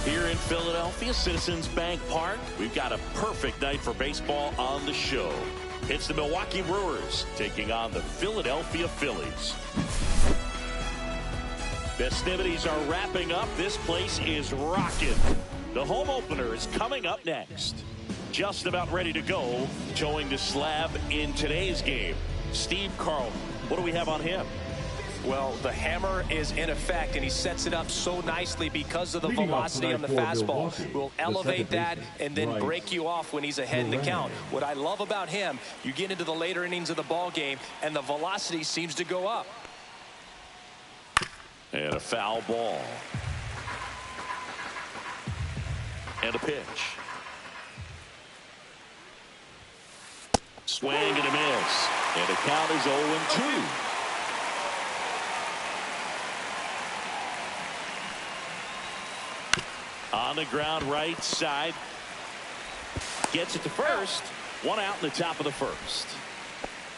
Here in Philadelphia, Citizens Bank Park, we've got a perfect night for baseball on the show. It's the Milwaukee Brewers taking on the Philadelphia Phillies. Festivities are wrapping up. This place is rocking. The home opener is coming up next. Just about ready to go, towing the slab in today's game. Steve Carlton, what do we have on him? Well, the hammer is in effect, and he sets it up so nicely because of the velocity on the fastball. Will elevate that and then break you off when he's ahead in the count. What I love about him, you get into the later innings of the ball game, and the velocity seems to go up. And a foul ball. And a pitch. Swing and a miss. And the count is 0-2. On the ground right side. Gets it to first. One out in the top of the first.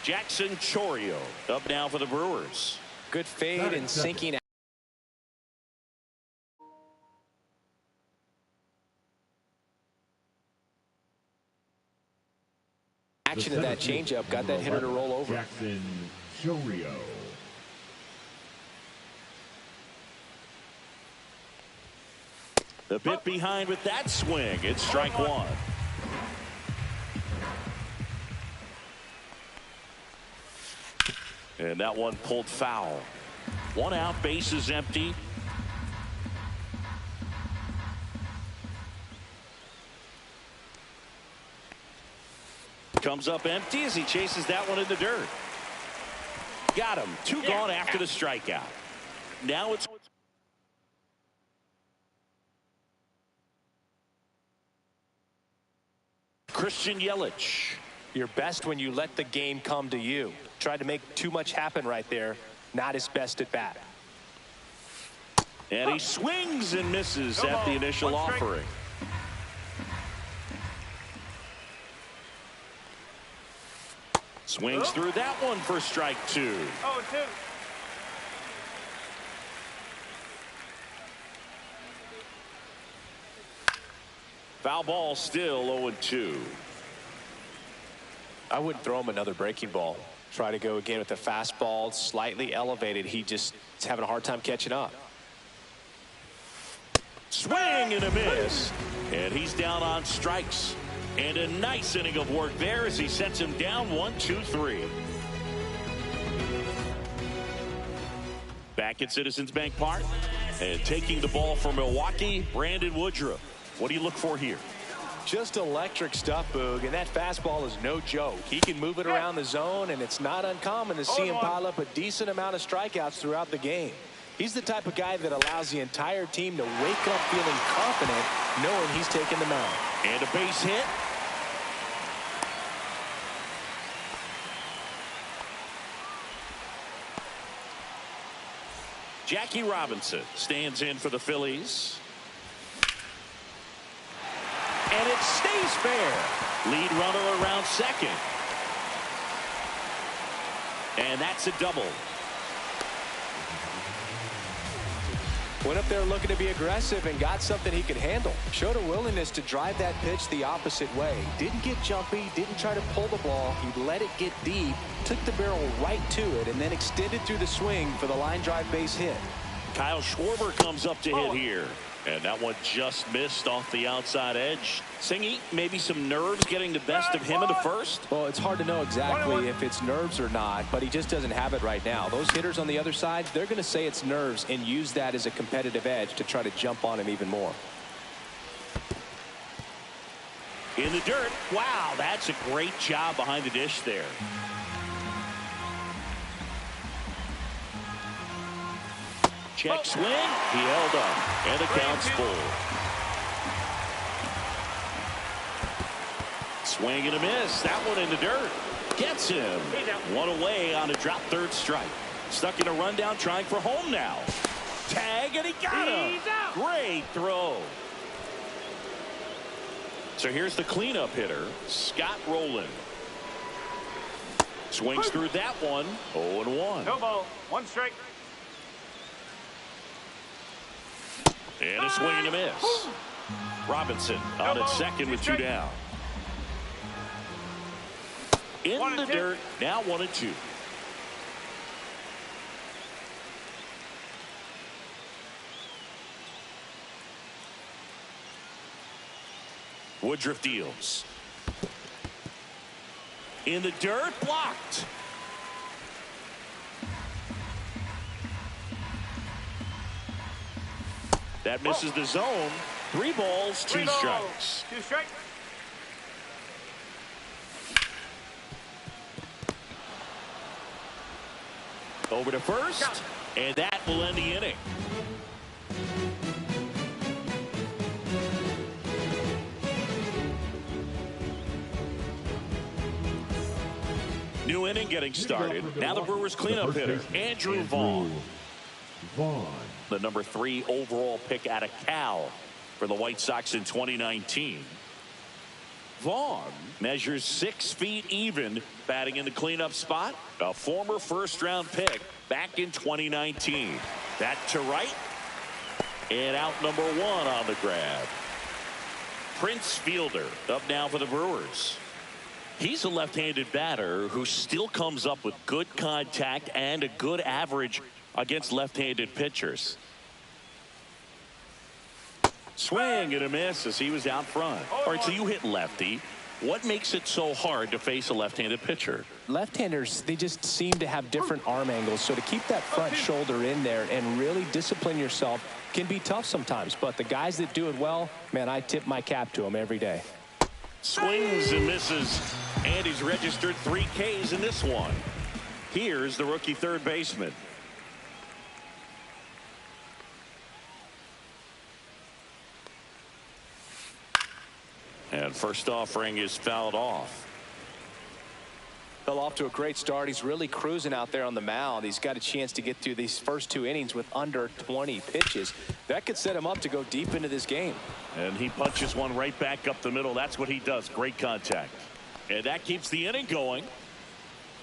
Jackson Chourio up now for the Brewers. Good fade and sinking. Action of that changeup got that hitter to roll over. Jackson Chourio. A bit behind with that swing. It's strike one. And that one pulled foul. One out, base is empty. Comes up empty as he chases that one in the dirt. Got him. Two gone after the strikeout. Now it's Christian Yelich. You're best when you let the game come to you. Tried to make too much happen right there. Not his best at bat. And he swings and misses at the initial offering. Swings through that one for strike two. 0-2. Foul ball still 0-2. I wouldn't throw him another breaking ball. Try to go again with the fastball slightly elevated. He just is having a hard time catching up. Swing and a miss. And he's down on strikes. And a nice inning of work there as he sets him down 1-2-3. Back at Citizens Bank Park. And taking the ball for Milwaukee, Brandon Woodruff. What do you look for here? Just electric stuff, Boog, and that fastball is no joke. He can move it around the zone, and it's not uncommon to see him pile up a decent amount of strikeouts throughout the game. He's the type of guy that allows the entire team to wake up feeling confident, knowing he's taking the mound. And a base hit. Jackie Robinson stands in for the Phillies. And it stays fair. Lead runner around second. And that's a double. Went up there looking to be aggressive and got something he could handle. Showed a willingness to drive that pitch the opposite way. Didn't get jumpy, didn't try to pull the ball. He let it get deep, took the barrel right to it, and then extended through the swing for the line drive base hit. Kyle Schwarber comes up to hit here. And that one just missed off the outside edge. Singy, maybe some nerves getting the best of him in the first? Well, it's hard to know exactly if it's nerves or not, but he just doesn't have it right now. Those hitters on the other side, they're going to say it's nerves and use that as a competitive edge to try to jump on him even more. In the dirt. Wow, that's a great job behind the dish there. Check swing. He held up. And the count's full. Swing and a miss. That one in the dirt. Gets him. One away on a drop third strike. Stuck in a rundown trying for home now. Tag and he got him. Great throw. So here's the cleanup hitter, Scott Rowland. Swings through that one. 0-1. No ball. 1 strike. And a swing and a miss. Robinson on at second with 2 down. In the dirt. Now 1-2. Woodruff deals. In the dirt, blocked. That misses the zone. 3 balls, 2 strikes. 2 strikes. Over to first, and that will end the inning. New inning getting started. Now the Brewers cleanup hitter, Andrew Vaughn. The number 3 overall pick out of Cal for the White Sox in 2019. Vaughn measures 6 feet even, batting in the cleanup spot. A former first-round pick back in 2019. That to right. And out number 1 on the grab. Prince Fielder up now for the Brewers. He's a left-handed batter who still comes up with good contact and a good average against left-handed pitchers. Swing and a miss as he was out front. All right, so you hit lefty. What makes it so hard to face a left-handed pitcher? Left-handers, they just seem to have different arm angles. So to keep that front shoulder in there and really discipline yourself can be tough sometimes. But the guys that do it well, man, I tip my cap to them every day. Swings and misses. And he's registered 3 Ks in this one. Here's the rookie third baseman. And first offering is fouled off. Fell off to a great start. He's really cruising out there on the mound. He's got a chance to get through these first 2 innings with under 20 pitches. That could set him up to go deep into this game. And he punches one right back up the middle. That's what he does. Great contact. And that keeps the inning going.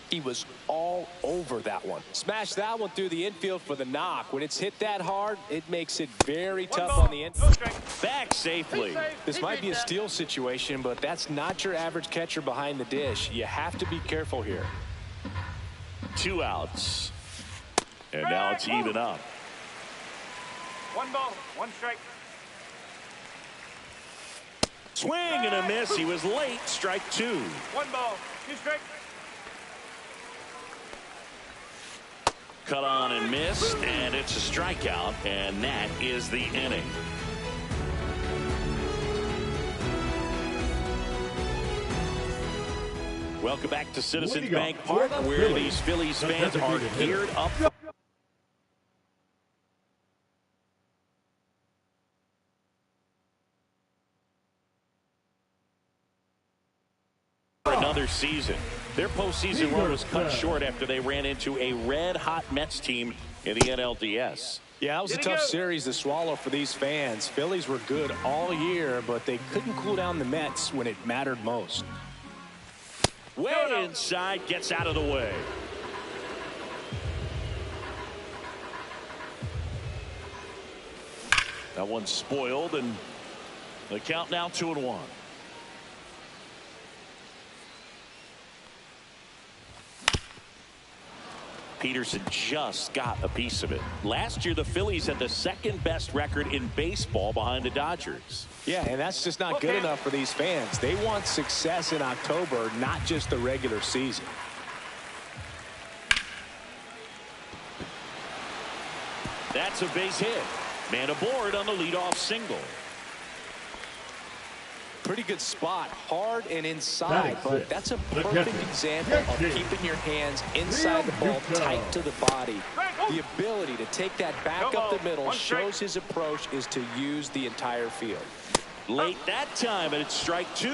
He was all over that one. Smashed that one through the infield for the knock. When it's hit that hard, it makes it very tough on the infield. Back safely. This might be a steal situation, but that's not your average catcher behind the dish. You have to be careful here. 2 outs. And now it's even up. 1 ball, 1 strike. Swing and a miss. He was late. Strike 2. 1 ball, 2 strikes. Cut on and missed, and it's a strikeout, and that is the inning. Welcome back to Citizens Bank Park, where these Phillies fans are geared up for another season. Their postseason run was cut short after they ran into a red-hot Mets team in the NLDS. Yeah, that was a tough series to swallow for these fans. Phillies were good all year, but they couldn't cool down the Mets when it mattered most. Way inside, gets out of the way. That one's spoiled, and the count now 2-1. Peterson just got a piece of it. Last year, the Phillies had the 2nd best record in baseball behind the Dodgers. Yeah, and that's just not good enough for these fans. They want success in October, not just the regular season. That's a base hit. Man aboard on the leadoff single. Pretty good spot, hard and inside, but that's a perfect example of keeping your hands inside the ball, tight to the body. The ability to take that back up the middle shows his approach is to use the entire field. Late that time, and it's strike 2.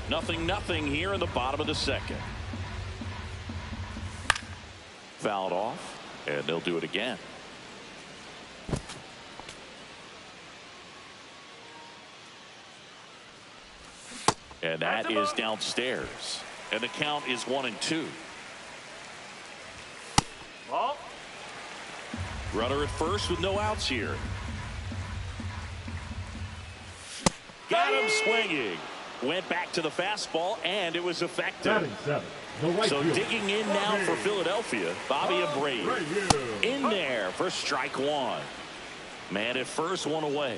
0-2. Nothing here in the bottom of the 2nd. Fouled off. And they'll do it again. And that is downstairs. And the count is 1-2. Ball. Runner at first with no outs here. Got him swinging. Went back to the fastball, and it was effective. So digging in now for Philadelphia, Bobby Abreu in there for strike one. Man at first, one away.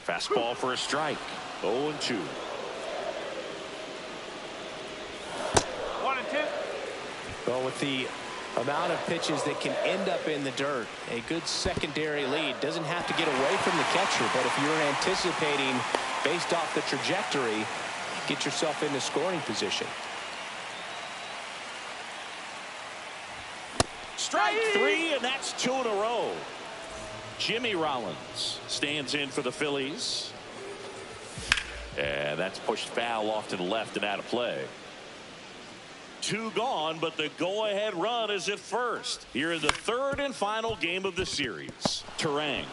Fastball for a strike. 0-2. 1-2. Well, with the amount of pitches that can end up in the dirt, a good secondary lead doesn't have to get away from the catcher, but if you're anticipating based off the trajectory, get yourself into scoring position. Strike three, and that's 2 in a row. Jimmy Rollins stands in for the Phillies. And that's pushed foul off to the left and out of play. 2 gone, but the go-ahead run is at first. Here in the third and final game of the series. Turang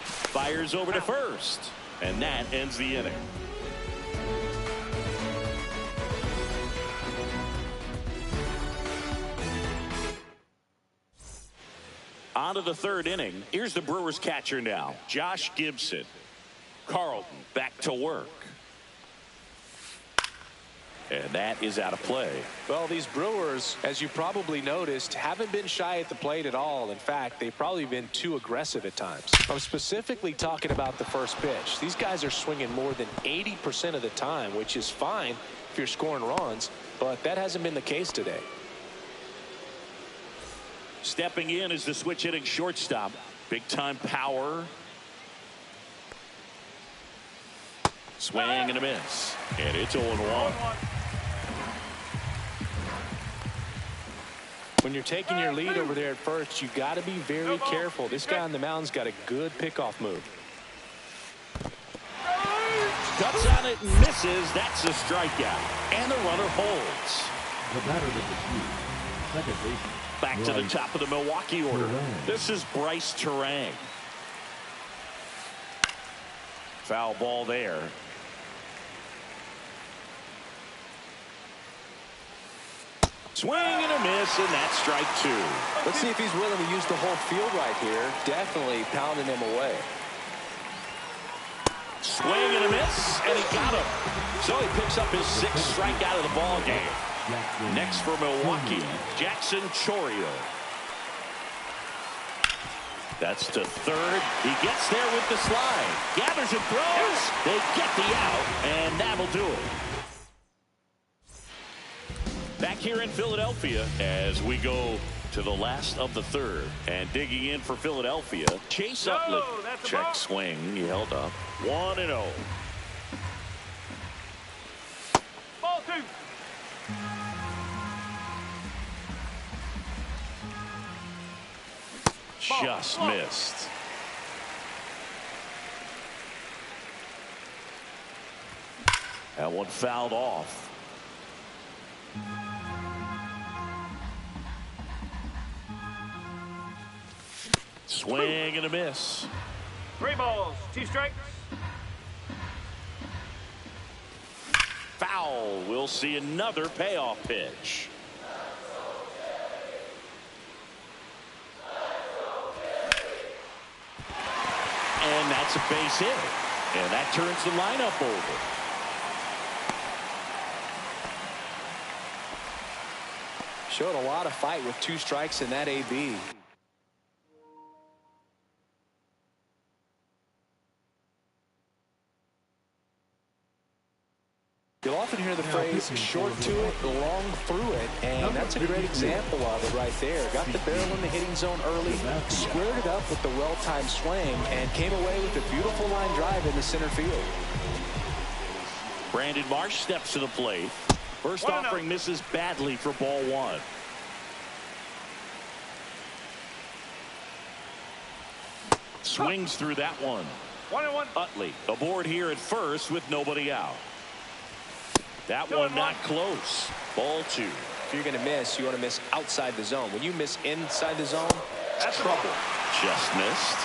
fires over to first, and that ends the inning. On to the third inning. Here's the Brewers catcher now, Josh Gibson. Carlton back to work. And that is out of play. Well, these Brewers, as you probably noticed, haven't been shy at the plate at all. In fact, they've probably been too aggressive at times. I'm specifically talking about the first pitch. These guys are swinging more than 80% of the time, which is fine if you're scoring runs, but that hasn't been the case today. Stepping in is the switch hitting shortstop. Big time power. Swing and a miss. And it's 0-1. When you're taking your lead over there at first, you got to be very careful. This guy on the mound's got a good pickoff move. Cuts on it and misses. That's a strikeout. And the runner holds. The batter with the cue. Second baseman. Back to the top of the Milwaukee order. This is Bryce Turang. Foul ball there. Swing and a miss, and that's strike 2. Let's see if he's willing to use the whole field right here. Definitely pounding him away. Swing and a miss, and he got him. So he picks up his 6th strikeout of the ball game. Next for Milwaukee, Jackson Chourio. That's to third. He gets there with the slide. Gathers and throws. They get the out, and that'll do it. Back here in Philadelphia as we go to the last of the third. And digging in for Philadelphia, Chase Utley. Check swing. He held up. 1-0. Ball 2. Just missed. That one fouled off. Swing and a miss. 3 balls, 2 strikes. Foul. We'll see another payoff pitch. And that's a base hit. And that turns the lineup over. Showed a lot of fight with 2 strikes in that AB. You'll often hear the phrase short to it, long through it, and that's a great example of it right there. Got the barrel in the hitting zone early, squared it up with the well-timed swing, and came away with a beautiful line drive in the center field. Brandon Marsh steps to the plate. First offering misses badly for ball 1. Swings through that one. 1-1. Utley aboard here at first with nobody out. That one not close. Ball 2. If you're going to miss, you want to miss outside the zone. When you miss inside the zone, it's trouble. Just missed.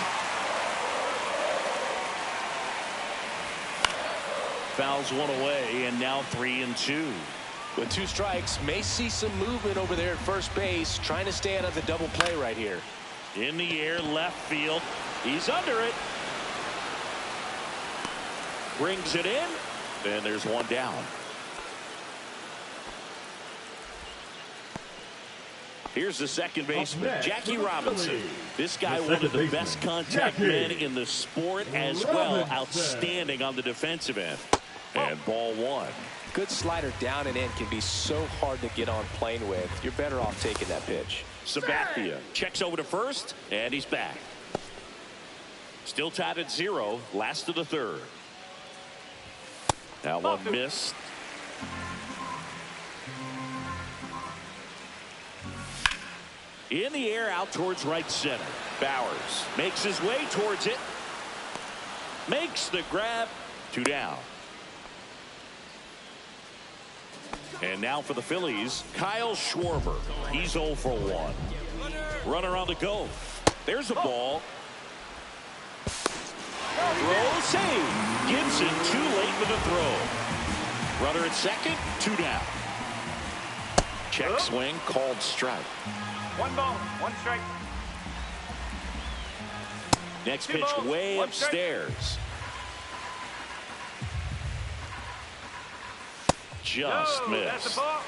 fouls one away, and now 3-2. With 2 strikes, may see some movement over there at first base, trying to stay out of the double play right here. In the air, left field. He's under it. Brings it in. And there's one down. Here's the second baseman, Jackie Robinson. This guy, one of the best contact men in the sport as well. Outstanding on the defensive end. And ball 1. Good slider down and in can be so hard to get on plane with. You're better off taking that pitch. Sabathia checks over to first, and he's back. Still tied at 0, last of the 3rd. Now one missed. In the air, out towards right center. Bowers makes his way towards it. Makes the grab. 2 down. And now for the Phillies, Kyle Schwarber. He's 0 for 1. Runner on the go. There's a ball. Throw save. Gibson too late with the throw. Runner at second. 2 down. Check swing called strike. 1 ball, 1 strike. Next pitch way upstairs. Just missed. That's a ball.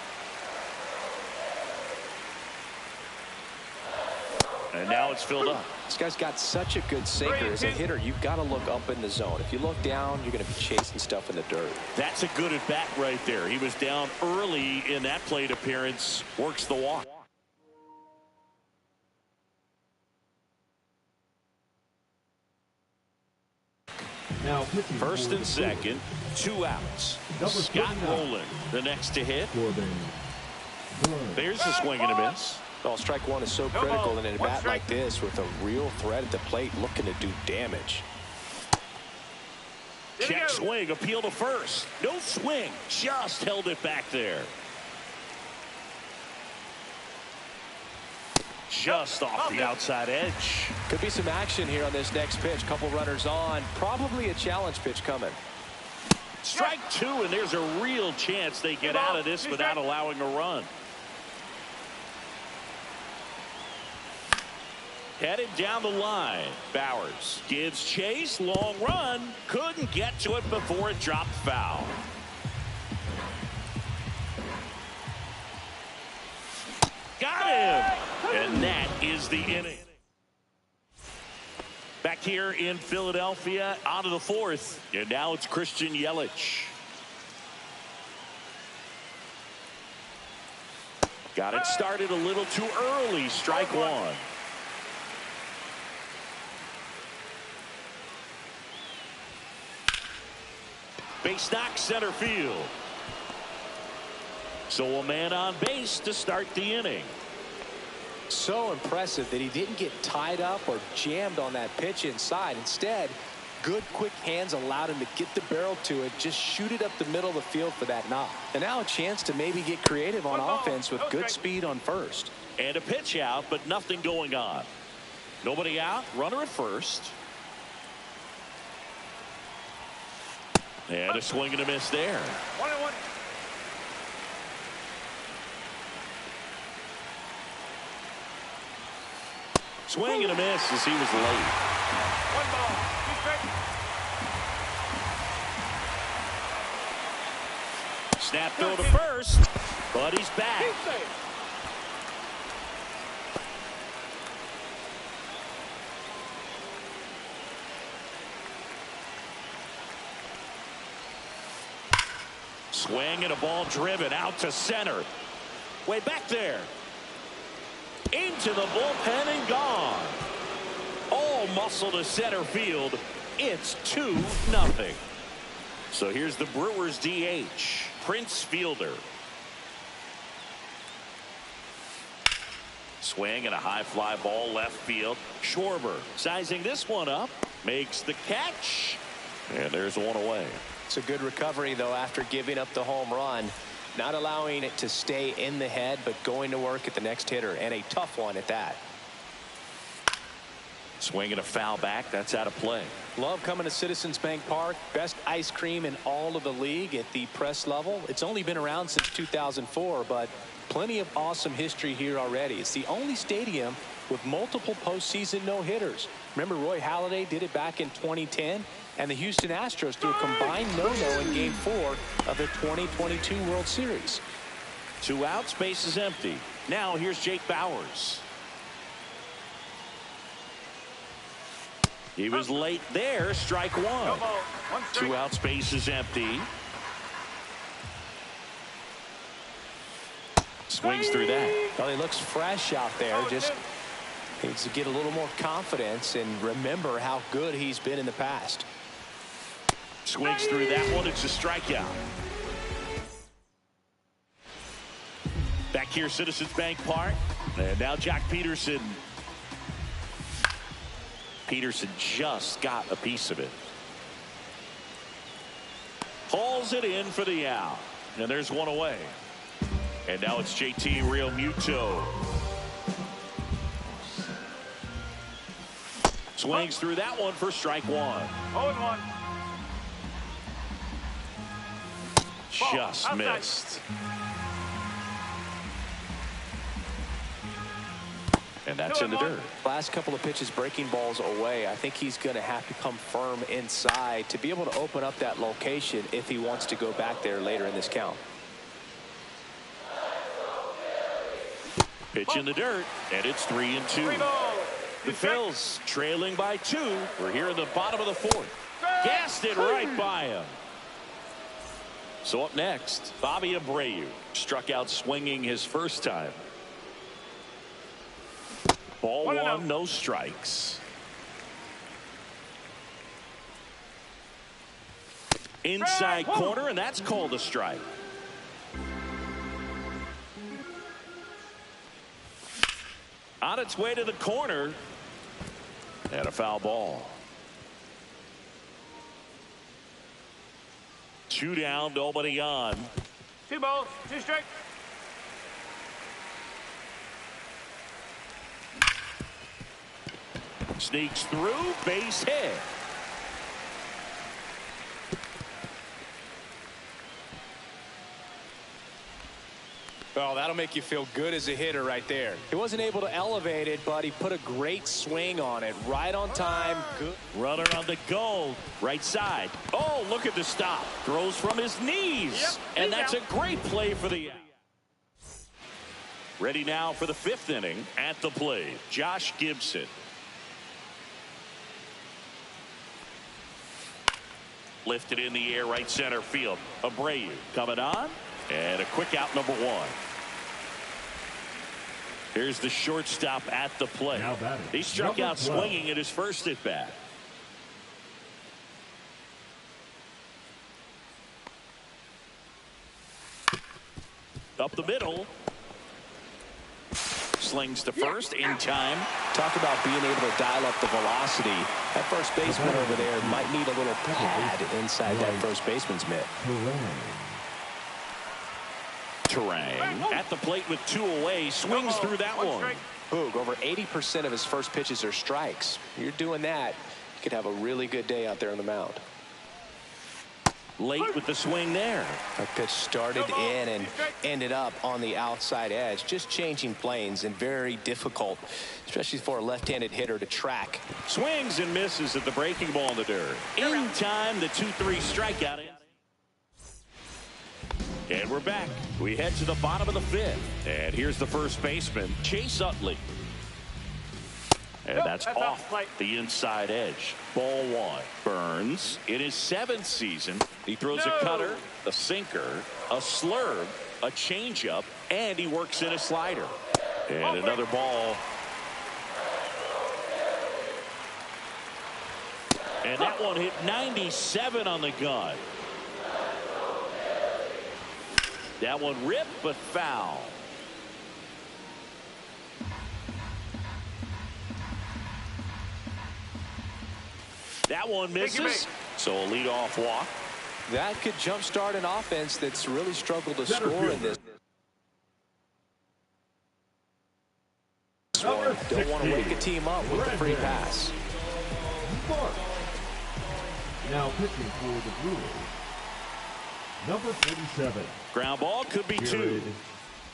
And now it's filled up. This guy's got such a good sinker. As a hitter, you've got to look up in the zone. If you look down, you're going to be chasing stuff in the dirt. That's a good at bat right there. He was down early in that plate appearance. Works the walk. Now, First and second, 2 outs. Scott Rowland, the next to hit. There's a swing and a miss. Well, strike 1 is so critical in a bat like this with a real threat at the plate looking to do damage. Check swing, appeal to first. No swing, just held it back there. Just off the outside edge. Could be some action here on this next pitch. Couple runners on. Probably a challenge pitch coming. Strike 2, and there's a real chance they get out of this without allowing a run. Headed down the line. Bowers gives chase. Long run. Couldn't get to it before it dropped foul. Got him. And that is the inning. Back here in Philadelphia, on to the 4th. And now it's Christian Yelich. Got it started a little too early. Strike 1. Base knock center field. So a man on base to start the inning. So impressive that he didn't get tied up or jammed on that pitch inside. Instead, good quick hands allowed him to get the barrel to it, just shoot it up the middle of the field for that knock. And now a chance to maybe get creative on offense with good speed on first. And a pitch out, but nothing going on. Nobody out, runner at first. And a swing and a miss there. 1-1. Swing and a miss as he was late. 1 ball, 2 strikes. Snap throw to first, but he's back. Swing and a ball driven out to center. Way back there. Into the bullpen and gone. All muscle to center field. It's 2-0. So here's the Brewers DH, Prince Fielder. Swing and a high fly ball left field. Schwarber sizing this one up. Makes the catch. And there's one away. It's a good recovery, though, after giving up the home run. Not allowing it to stay in the head, but going to work at the next hitter, and a tough one at that. Swing and a foul back. That's out of play. Love coming to Citizens Bank Park. Best ice cream in all of the league at the press level. It's only been around since 2004, but plenty of awesome history here already. It's the only stadium with multiple postseason no-hitters. Remember, Roy Halladay did it back in 2010, and the Houston Astros threw a combined no-no in Game 4 of the 2022 World Series. 2 outs, base is empty. Now here's Jake Bauers. He was late there. Strike one. 2 outs, base is empty. Swings through that. Well, he looks fresh out there. Just needs to get a little more confidence and remember how good he's been in the past. Swings through that one. It's a strikeout. Back here, Citizens Bank Park. And now Jock Peterson. Peterson just got a piece of it. Hauls it in for the out. And there's one away. And now it's JT Realmuto. Swings through that one for strike one. 0-1. Just missed. And that's in the dirt. Last couple of pitches breaking balls away. I think he's going to have to come firm inside to be able to open up that location if he wants to go back there later in this count. Pitch in the dirt, and it's 3-2. The Phils trailing by 2. We're here in the bottom of the 4th. Gassed it right by him. So up next, Bobby Abreu struck out swinging his first time. Ball 1, no strikes. Inside corner, and that's called a strike. On its way to the corner, and a foul ball. 2 down, nobody on. 2 balls, 2 strikes. Sneaks through, base hit. Well, that'll make you feel good as a hitter right there. He wasn't able to elevate it, but he put a great swing on it. Right on time. Good. Runner on the goal. Right side. Oh, look at the stop. Throws from his knees. Yep. And that's a great play for the out. Ready now for the 5th inning. At the plate, Josh Gibson. Lifted in the air, right center field. Abreu coming on. And a quick out, number 1. Here's the shortstop at the plate. He struck out swinging at his first at bat. Up the middle. Slings to first in time. Talk about being able to dial up the velocity. That first baseman over there might need a little pad inside that first baseman's mitt. Terang at the plate with 2 away. Swings through that one. Boog, over 80% of his first pitches are strikes. You're doing that, you could have a really good day out there on the mound. Late with the swing there. That pitch started in and ended up on the outside edge. Just changing planes and very difficult, especially for a left-handed hitter to track. Swings and misses at the breaking ball in the dirt. In time, the 2-3 strikeout. And we're back. We head to the bottom of the 5th. And here's the first baseman, Chase Utley. And that's off the inside edge. Ball 1. Burns in his 7th season. He throws a cutter, a sinker, a slurve, a changeup, and he works in a slider. And another ball. And that one hit 97 on the gun. That one ripped but foul. That one misses. So a leadoff walk. That could jumpstart an offense that's really struggled to score in this one. Don't want to wake a team up with the free pass. Mark. Now pitching for the Brewers, number 47. Ground ball could be Jared 2.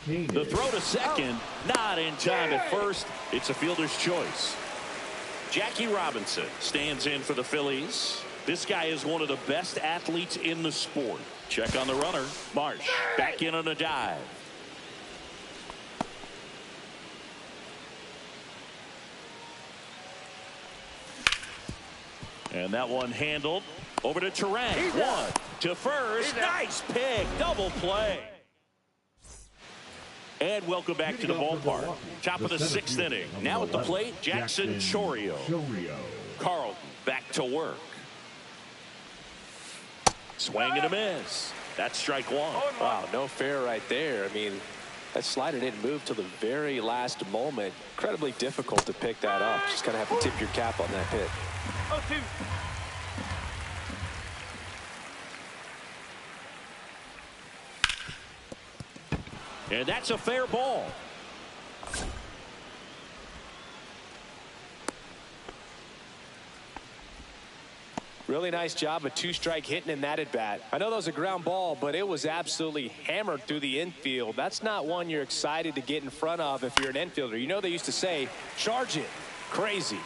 Kane. The throw to second, not in time at first. It's a fielder's choice. Jackie Robinson stands in for the Phillies. This guy is one of the best athletes in the sport. Check on the runner. Marsh back in on a dive. And that one handled. Over to Terang. 1 to first. Nice pick. Double play. And welcome back to the ballpark. Top of the 6th inning. Now at the plate, Jackson Chorio. Carlton back to work. Swing and a miss. That's strike 1. Wow, no fair right there. I mean, that slider didn't move till the very last moment. Incredibly difficult to pick that up. Just kind of have to tip your cap on that hit. 0-2. And that's a fair ball. Really nice job of 2-strike hitting in that at bat. I know that was a ground ball, but it was absolutely hammered through the infield. That's not one you're excited to get in front of if you're an infielder. You know they used to say, charge it. Crazy.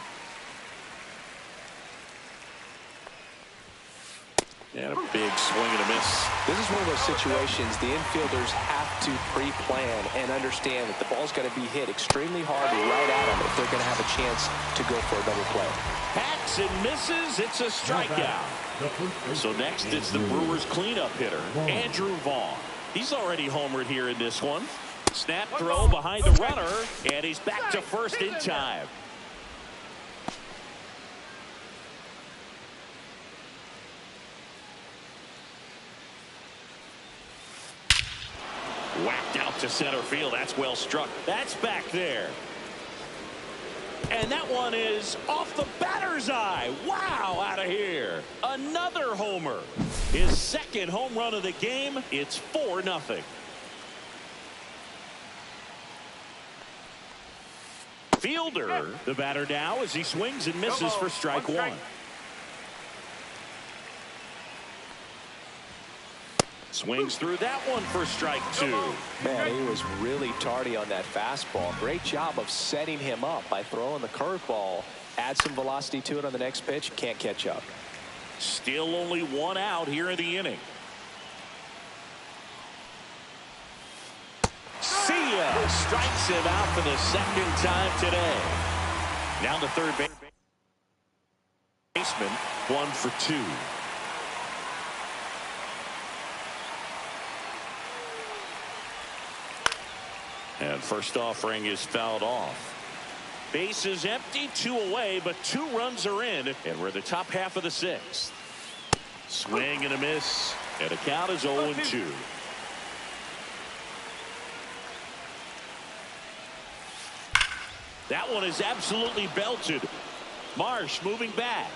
And a big swing and a miss. This is one of those situations the infielders have to pre-plan and understand that the ball's got to be hit extremely hard right at them if they're going to have a chance to go for a double play. Hacks and misses. It's a strikeout. So next it's the Brewers cleanup hitter, Andrew Vaughn. He's already homered here in this one. Snap throw behind the runner, and he's back to first in time. Whacked out to center field. That's well struck. That's back there. And that one is off the batter's eye. Wow, out of here. Another homer. His second home run of the game. It's 4-0. Fielder, the batter now as he swings and misses for strike 1. Swings through that one for strike 2. Man, he was really tardy on that fastball. Great job of setting him up by throwing the curveball. Add some velocity to it on the next pitch. Can't catch up. Still only 1 out here in the inning. See ya. Strikes him out for the 2nd time today. Now the third baseman, 1 for 2. And first offering is fouled off. Base is empty, 2 away, but 2 runs are in, and we're the top half of the 6th. Swing and a miss, and the count is 0-2. That one is absolutely belted. Marsh moving back.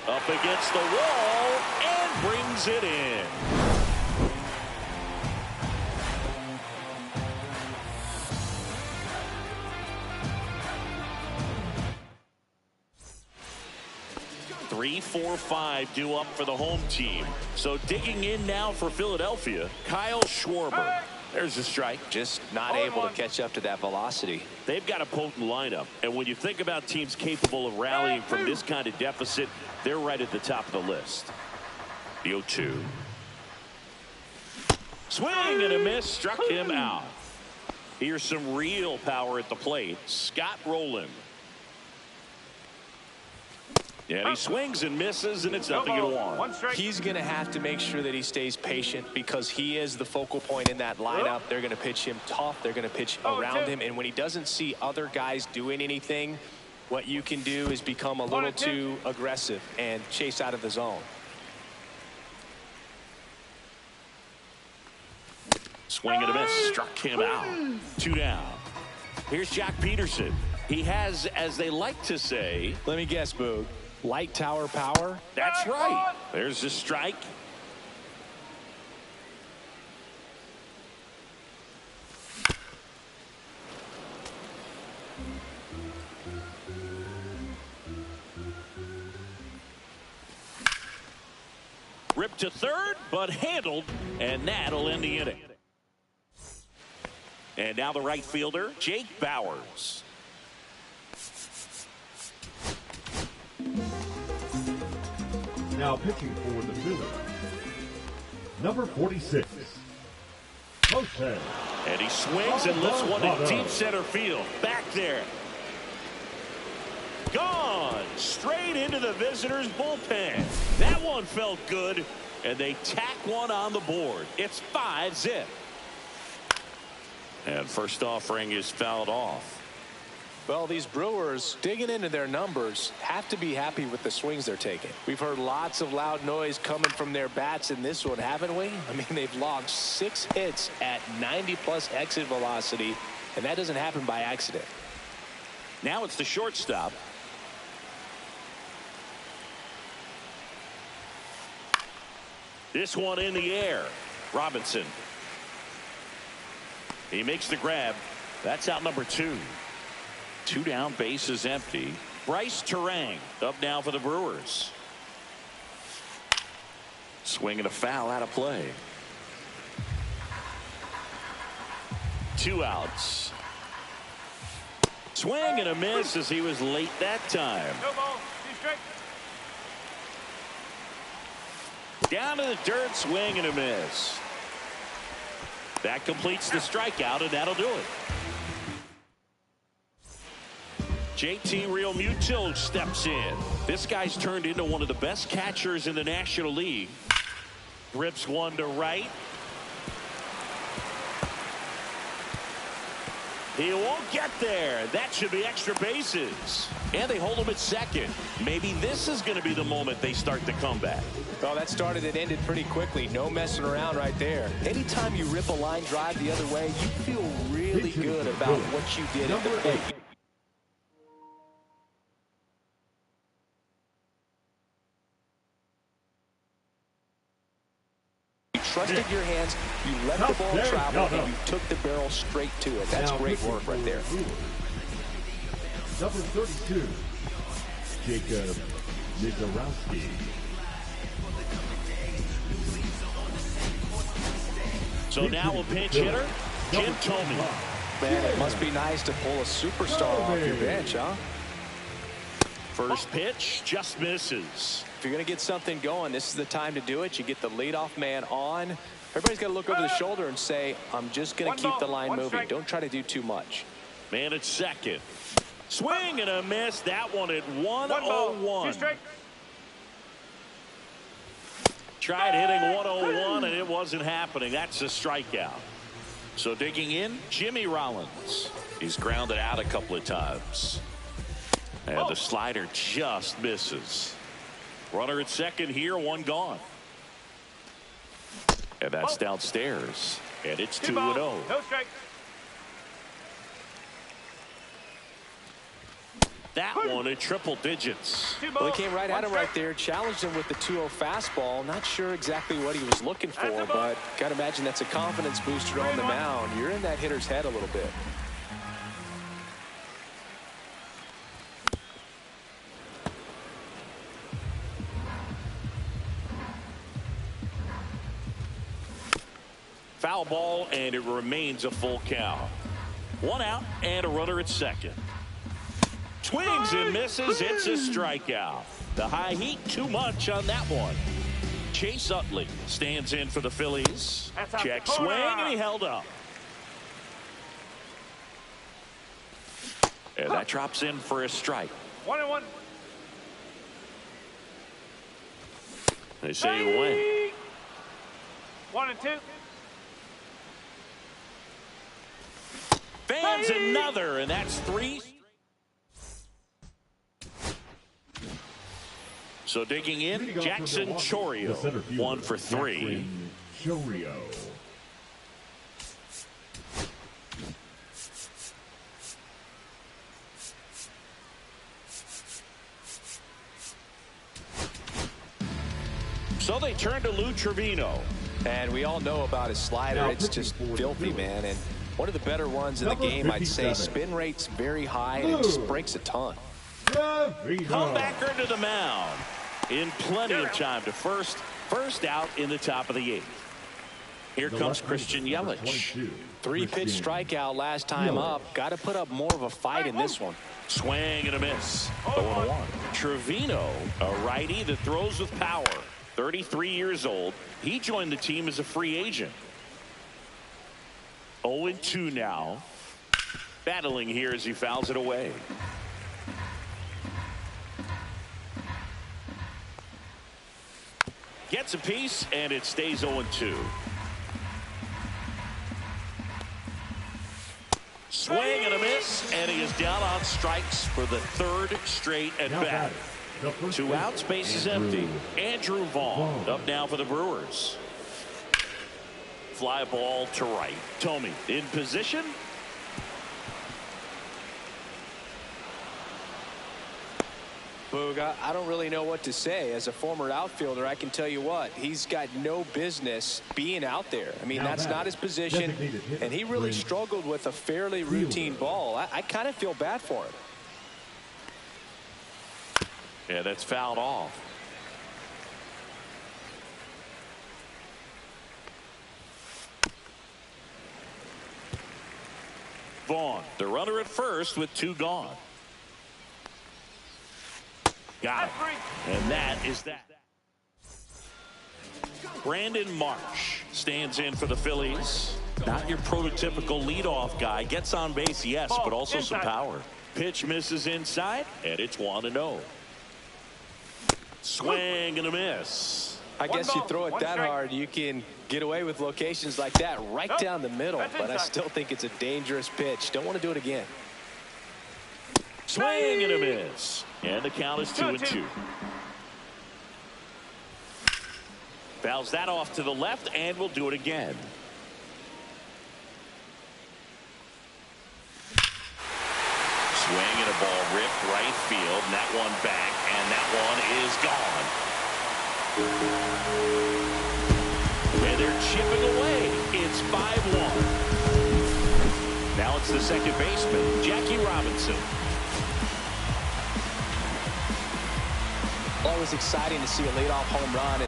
Up against the wall, and brings it in. Three, 4, 5 due up for the home team. So digging in now for Philadelphia, Kyle Schwarber. There's a strike. Just not able to catch up to that velocity. They've got a potent lineup. And when you think about teams capable of rallying from this kind of deficit, they're right at the top of the list. The 0-2. Swing and a miss. Struck him out. Here's some real power at the plate. Scott Rowland. Yeah, he swings and misses, and it's 0-1. He's going to have to make sure that he stays patient because he is the focal point in that lineup. They're going to pitch him tough. They're going to pitch around him. And when he doesn't see other guys doing anything, what you can do is become a little too aggressive and chase out of the zone. Swing and a miss. Struck him out. 2 down. Here's Jack Peterson. He has, as they like to say, let me guess, Boog. Light tower power. That's right. There's the strike. Ripped to third, but handled, and that'll end the inning. And now the right fielder, Jake Bauers. Now pitching for the Phillies, number 46, Jose. And he swings and lifts one in deep center field. Back there. Gone. Straight into the visitors' bullpen. That one felt good, and they tack one on the board. It's 5-zip. And first offering is fouled off. Well, these Brewers, digging into their numbers, have to be happy with the swings they're taking. We've heard lots of loud noise coming from their bats in this one, haven't we? I mean, they've logged 6 hits at 90-plus exit velocity, and that doesn't happen by accident. Now it's the shortstop. This one in the air. Robinson. He makes the grab. That's out number 2. 2 down, bases empty. Bryce Terang up now for the Brewers. Swing and a foul out of play. 2 outs. Swing and a miss as he was late that time. No ball. 2 strike. Down to the dirt, swing and a miss. That completes the strikeout, and that'll do it. JT Realmuto steps in. This guy's turned into one of the best catchers in the National League. Rips one to right. He won't get there. That should be extra bases. And they hold him at second. Maybe this is going to be the moment they start the comeback. Well, that started and ended pretty quickly. No messing around right there. Anytime you rip a line drive the other way, you feel really good about what you did at the plate. You trusted your hands, you let the ball travel, and you took the barrel straight to it. That's great work right there. Number 32, Jacob Nigarowski. So now a pinch hitter, Jim Thome. Man, it must be nice to pull a superstar off your bench, huh? First pitch just misses. If you're going to get something going, this is the time to do it. You get the leadoff man on. Everybody's got to look over the shoulder and say, I'm just going to keep the line moving. Don't try to do too much. Man at second. Swing and a miss. That one at 101. Tried hitting 101 and it wasn't happening. That's a strikeout. So digging in, Jimmy Rollins. He's grounded out a couple of times. And the slider just misses. Runner at second here, 1 gone. And that's downstairs. And it's 2-0. No strike. That one at triple digits. Well, he came right at him right there, challenged him with the 2-0 fastball. Not sure exactly what he was looking for, but got to imagine that's a confidence booster on the mound. You're in that hitter's head a little bit. Foul ball, and it remains a full count. 1 out and a runner at second. Swings and misses. It's a strikeout. The high heat too much on that one. Chase Utley stands in for the Phillies. Check swing, and he held up. And that drops in for a strike. 1-1. They say you win. 1-2. Fans another, and that's 3. So digging in, Jackson Chourio, 1 for 3. Chourio. So they turn to Lou Trevino. And we all know about his slider. It's just filthy, man. And one of the better ones in the game, I'd say. Spin rate's very high, and it just breaks a ton. Comebacker to the mound. In plenty of time to first, First out in the top of the 8th. Here comes Christian Yelich. 3-pitch strikeout last time up. Got to put up more of a fight in this one. Swing and a miss. 0-1. Trevino, a righty that throws with power. 33 years old. He joined the team as a free agent. 0-2 now. Battling here as he fouls it away. Gets a piece, and it stays 0-2. Swing and a miss, and he is down on strikes for the 3rd straight at bat. 2 outs, base is empty. Andrew Vaughn up now for the Brewers. Fly ball to right. Tomey in position. Boog, I don't really know what to say. As a former outfielder, I can tell you what, he's got no business being out there. I mean, that's not his position, and he really struggled with a fairly routine ball. I kind of feel bad for him. Yeah, that's fouled off. Vaughn, the runner at first with 2 gone. Got it. And that is that. Brandon Marsh stands in for the Phillies. Not your prototypical leadoff guy. Gets on base, yes, but also some power. Pitch misses inside, and it's 1-0. Swing and a miss. I guess you throw it that hard, you can get away with locations like that right down the middle. But I still think it's a dangerous pitch. Don't want to do it again. Swing and a miss. And the count is 2-2. Fouls that off to the left, and we'll do it again. Swing and a ball ripped right field, and that one back, and that one is gone. And they're chipping away. It's 5-1. Now it's the second baseman, Jackie Robinson. Always exciting to see a leadoff home run.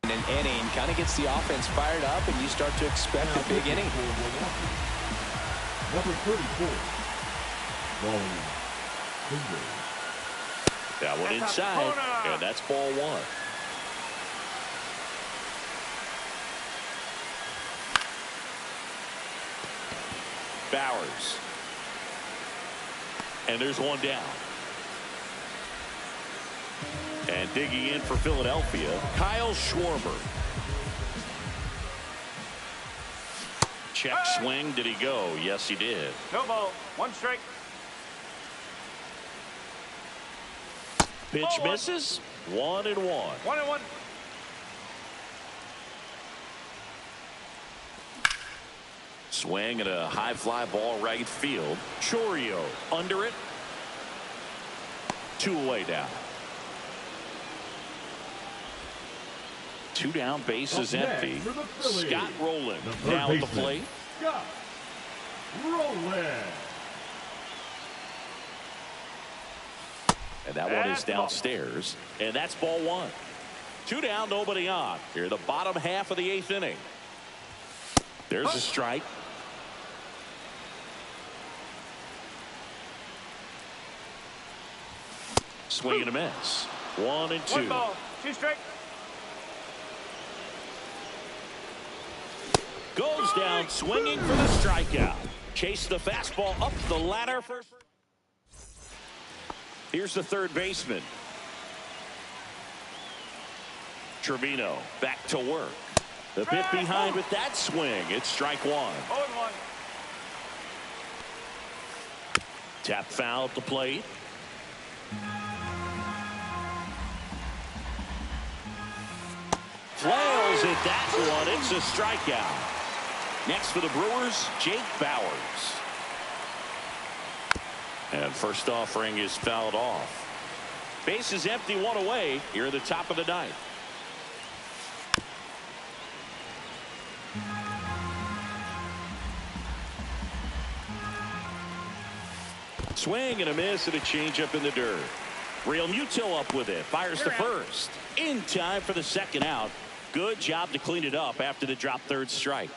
An inning kind of gets the offense fired up, and you start to expect a big inning. Number 34. Rolling. That one inside, and that's ball 1. Bowers. And there's one down. And digging in for Philadelphia, Kyle Schwarber. Check swing. Did he go? Yes, he did. No ball. 1 strike. Pitch misses. 1-1. 1-1. Swing and a high fly ball right field. Chourio under it. 2 away down. 2 down, bases empty. Scott Rowland now at the plate. Scott Rowland. And that one is downstairs. And that's ball 1. 2 down, nobody on. Here, the bottom half of the 8th inning. There's a strike. Swing and a miss. 1-2. 1 ball. 2 strike. Goes down swinging for the strikeout. Chase the fastball up the ladder. Here's the third baseman. Trevino back to work. The bit behind with that swing. It's strike 1. 0-1. Tap foul at the plate. Flails at that one. It's a strikeout. Next for the Brewers, Jake Bowers. And first offering is fouled off. Base is empty, 1 away here at the top of the 9th. Swing and a miss and a changeup in the dirt. Real Muto up with it. Fires to first. In time for the second out. Good job to clean it up after the drop third strike.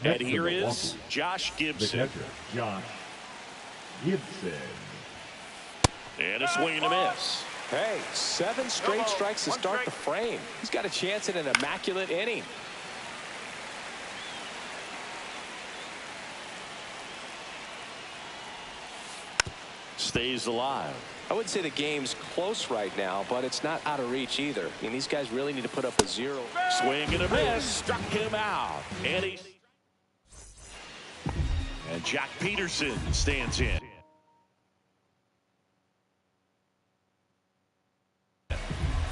And here is Josh Gibson. The catcher, Josh Gibson. And a swing and a miss. Hey, 7 straight strikes to start the frame. He's got a chance at an immaculate inning. Stays alive. I wouldn't say the game's close right now, but it's not out of reach either. I mean, these guys really need to put up a 0. Swing and a miss. Struck him out. And Jack Peterson stands in.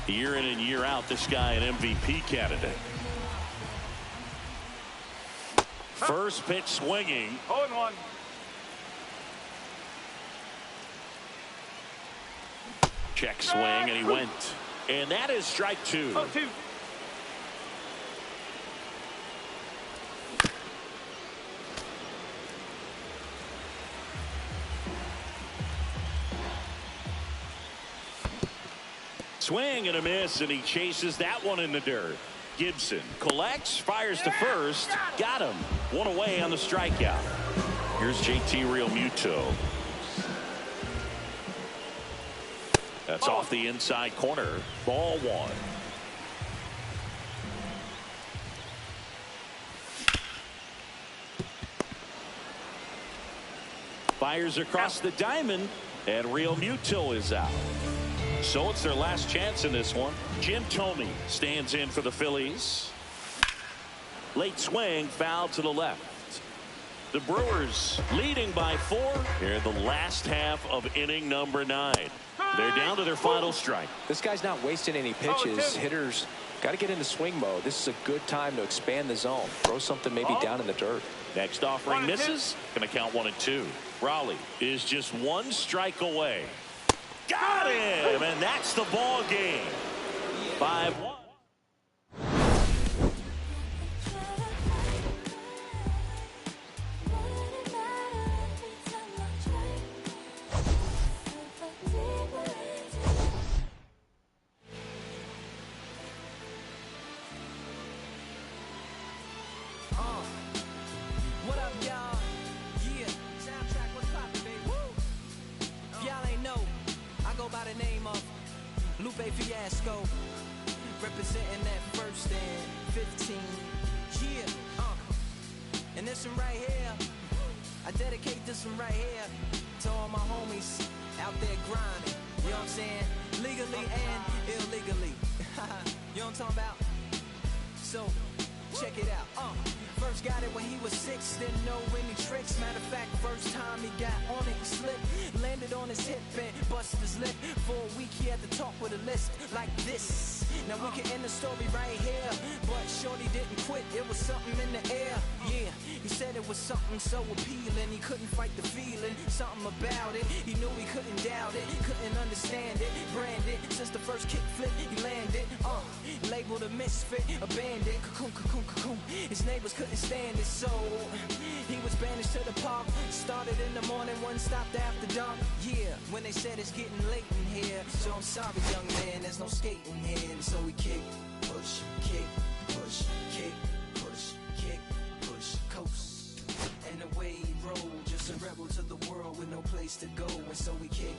Year in and year out, this guy an MVP candidate. First pitch swinging. 0-1. Check swing, and he went. And that is strike 2. 0-2. Swing and a miss, and he chases that one in the dirt. Gibson collects, fires to first. Got him. One away on the strikeout. Here's JT Real Muto. That's off the inside corner. Ball 1. Fires across the diamond, and Real Muto is out. So it's their last chance in this one. Jim Thome stands in for the Phillies. Late swing, foul to the left. The Brewers leading by 4 here in the last half of inning number 9. They're down to their final strike. This guy's not wasting any pitches. Hitters got to get into swing mode. This is a good time to expand the zone. Throw something maybe down in the dirt. Next offering misses. Going to count 1-2. Raleigh is just 1 strike away. Got him, and that's the ball game. 5-1. What up, y'all? Yeah, soundtrack, what's poppin', baby? Woo! Y'all ain't know, I go by the name of Lupe Fiasco, representing that first and 15. Yeah, and this one right here, I dedicate this one right here to all my homies out there grinding. You know what I'm saying? Legally and illegally. You know what I'm talking about? So, check it out. First got it when he was 6, didn't know any tricks. Matter of fact, first time he got on it, he slipped. Landed on his hip and busted his lip. For a week he had to talk with a list like this. Now we can end the story right here, but shorty didn't quit, it was something in the air. Yeah, he said it was something so appealing, he couldn't fight the feeling, something about it. He knew he couldn't doubt it, couldn't understand it. Branded, since the first kick flip, he landed. Labeled a misfit, a bandit. Cocoon, cocoon, cocoon. His neighbors couldn't stand it, so he was banished to the park. Started in the morning, one stopped after dark. Yeah, when they said it's getting late in here. So I'm sorry, young man, there's no skating here. And so we kick, push, kick, push, kick, push, kick, push, coast. And away he rolled, just a rebel to the world with no place to go. And so we kick,